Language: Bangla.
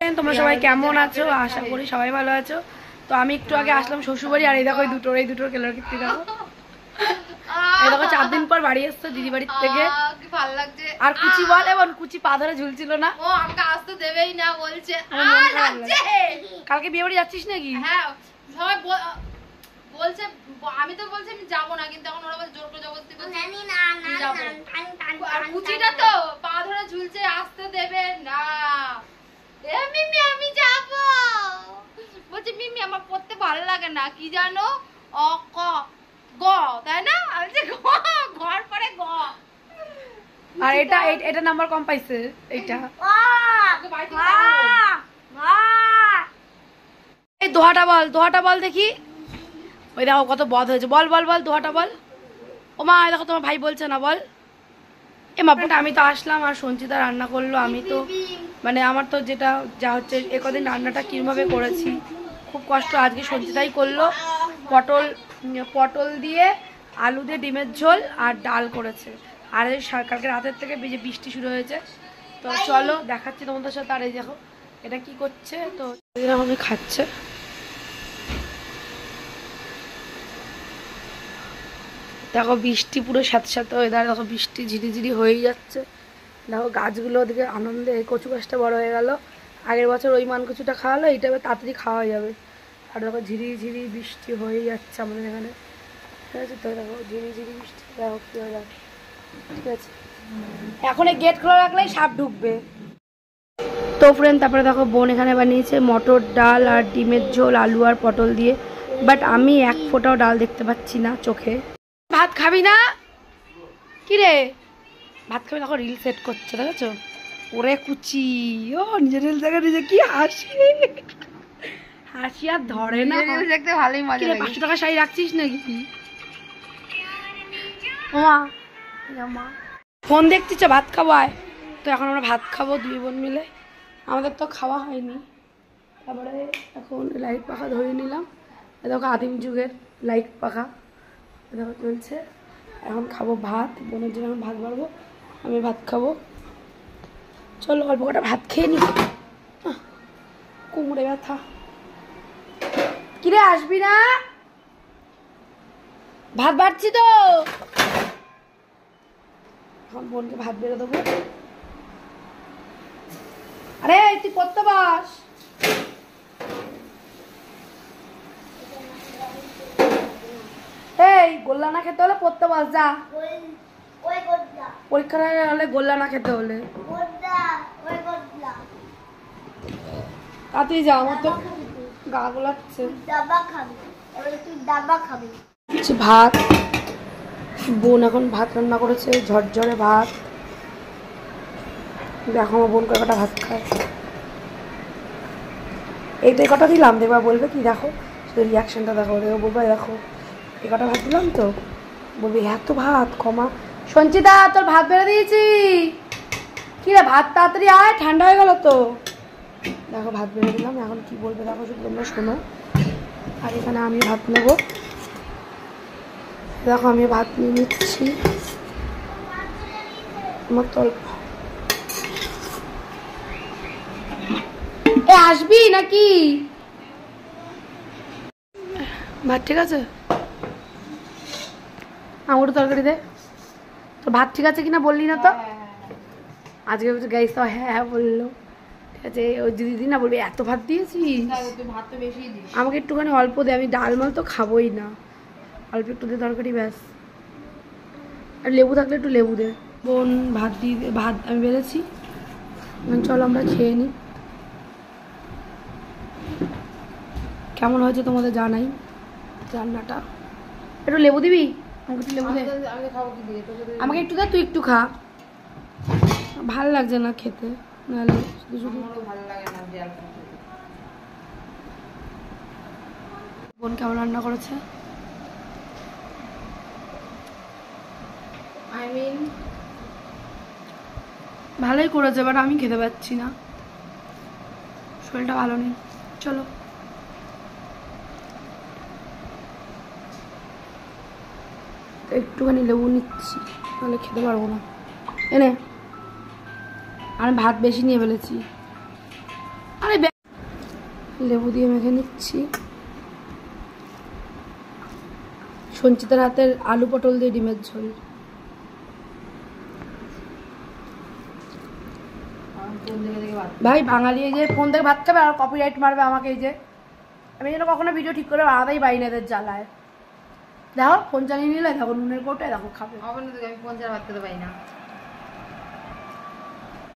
ফ্রেন্ড, তোমরা সবাই কেমন আছো? আশা করি সবাই ভালো আছো। তো আমি একটু আগে আসলাম শ্বশুরবাড়ি, আর এই দেখো এই দুটোর কেলার কীর্তি দেখো। এই দেখো 4 দিন পর বাড়ি এসছো দিদি বাড়ির থেকে। ভালো লাগছে। আর কুচি বল, এবং কুচি পা ধরে ঝুলছিল না। ও আমাকে আসতে দেবেই না বলছে। কালকে বিয়ে বাড়ি যাচ্ছিস নাকি? হ্যাঁ সবাই বলছে, আমি তো বলছি আমি যাবো না, কিন্তু এখন ওরা বলছে জোর করে জবরদস্তি করছে। আর কুচিটা তো পা ধরে ঝুলছে, আসতে দেবে না। এ মিমি আমি যাবো বলছি, মিমি আমার পড়তে ভালো লাগে না, কি জানো অ ক গ, তাই না? আমি যে ঘর পরে গ। আর এটা নাম্বার কম পাইছে এইটা। এই দোহাটা বল দেখি। ওই দেখো কত বদ হয়েছে। বল দোহাটা বল। ও মা দেখো তোমার ভাই বলছে না, বল। এ মা আমি তো আসলাম আর সঞ্চিতা রান্না করলো। আমি তো মানে আমার তো যা হচ্ছে একদিন রান্নাটা কিভাবে করেছি, খুব কষ্ট। আজকে সঞ্চিতাই করলো। পটল দিয়ে আলু দিয়ে ডিমের ঝোল আর ডাল করেছে। আর কালকে রাতের থেকে বৃষ্টি শুরু হয়েছে। তো চলো দেখাচ্ছি তোমাদের সাথে। আর এই দেখো এটা কি করছে, তো আমি খাচ্ছে। দেখো বৃষ্টি পুরো সাথে সাথে ওয়েদার, দেখো বৃষ্টি ঝিরিঝিরি হয়েই যাচ্ছে। দেখো গাছগুলো ওদিকে আনন্দে, কচু গাছটা বড় হয়ে গেল। আগের বছর ওই মান কচুটা খাওয়ালো, এইটা তাড়াতাড়ি খাওয়া যাবে। আর দেখো ঝিরিঝিরি বৃষ্টি হয়েই যাচ্ছে আমাদের এখানে, ঠিক আছে? তো দেখো ঝিরিঝিরি বৃষ্টি, দেখো কি হয়ে যাবে, ঠিক আছে? এখন এই গেট খোলা রাখলেই সাপ ঢুকবে। তো ফ্রেন্ড, তারপরে দেখো বোন এখানে বানিয়েছে মটর ডাল আর ডিমের ঝোল, আলু আর পটল দিয়ে। বাট আমি এক ফোঁটাও ডাল দেখতে পাচ্ছি না চোখে। ভাত খাবি না কি রে? ভাত খাবি? দেখো রিল সেট করছে, দেখেছো? ওরে কুচি, ও নিজের রিল দেখে নিজে কি হাসি আর ধরে না। দেখতে ভালোই মজা লাগে। 500 টাকা শাড়ি রাখছিস নাকি? মা ফোন দেখছিস? ভাত খাবো আয়। তো এখন আমরা ভাত খাবো 2 বোন মিলে। আমাদের তো খাওয়া হয়নি। তারপরে এখন লাইট পাখা ধরে নিলাম। দেখো আদিম যুগের লাইট পাখা দেখো চলছে। এখন খাবো ভাত, বোনের জন্য এখন ভাত বাড়বো, আমি ভাত খাবো। চলো অল্প কটা ভাত খেয়ে নি। কোমরে ব্যথা। কিরে আসবি না? ভাত বাড়ছি তো, এখন বোনকে ভাত বেড়ে দেবো। আরে তুই পড়তে বাস। এই গোল্লা না খেতে হলে পড়তে বাস, যা। পরীক্ষা হলে গোল্লা না খেতে হলে তাড়াতাড়ি যা, আমার তো গা গোলাচ্ছে। ভাত, বোন এখন ভাত রান্না করেছে, ঝরঝরে ভাত। দেখো আমার বোন কটা ভাত খায়। এইটাই কটা দিলাম, দেখবা বলবে কি, দেখো শুধু রিয়াকশনটা দেখো, বলবে দেখো এই কটা ভাত দিলাম তো, বলবে এত ভাত কমা। সঞ্চিতা তোর ভাত বেড়ে দিয়েছি। কি রে ভাত তাড়াতাড়ি আয়, ঠান্ডা হয়ে গেল তো। দেখো ভাত বেড়ে দিলাম, এখন কি বলবে দেখো, শুধু তোমরা শোনো। আর এখানে আমি ভাত নেব। দেখো আমি ভাত নিয়ে নিচ্ছি। আমার তো আসবি নাকি? ভাত ঠিক আছে? আমার তরকারি দে। তো ভাত ঠিক আছে কিনা বললি না তো? আজকে গাইস তো হ্যাঁ বললো, ঠিক আছে? ওই দিদি না বলবি এত ভাত দিয়েছিস, আমাকে একটুখানি অল্প দে, আমি ডাল মাল তো খাবোই না, অল্প একটু দে তরকারি ব্যাস। আর লেবু থাকলে একটু লেবু দে। বোন ভাত দিয়ে ভাত আমি বেড়েছি, চলো আমরা খেয়ে নিই। কেমন হয়েছে তোমাদের জানাই রান্নাটা। একটু লেবু দিবি? আমাকে একটু লেবু দে। আমাকে একটু দে, তুই একটু খা। ভাল লাগছে না খেতে, নাহলে শুধু শুধু ভালো লাগে না। বোন কেমন রান্না করেছে? ভালোই করেছে, বাট আমি খেতে পাচ্ছি না, শরীরটা ভালো নেই। চলো একটুখানি লেবু নিচ্ছি, নাহলে খেতে পারবো না। এনে আমি ভাত বেশি নিয়ে ফেলেছি। আরে লেবু দিয়ে মেখে নিচ্ছি। সঞ্চিতার হাতের আলু পটল দিয়ে ডিমের ঝোল। ভাই বাঙালি এই যে ফোন থেকে ভাত খাবে আর কপিরাইট মারবে আমাকে, এই যে আমি যেন কখনো ভিডিও ঠিক করে বানাতেই পারি না এদের জ্বালায়। দেখো ফোন চালিয়ে নিলে দেখো নুনের কোটে দেখো খাবে। আমি ফোন ছাড়া ভাত খেতে পারি না।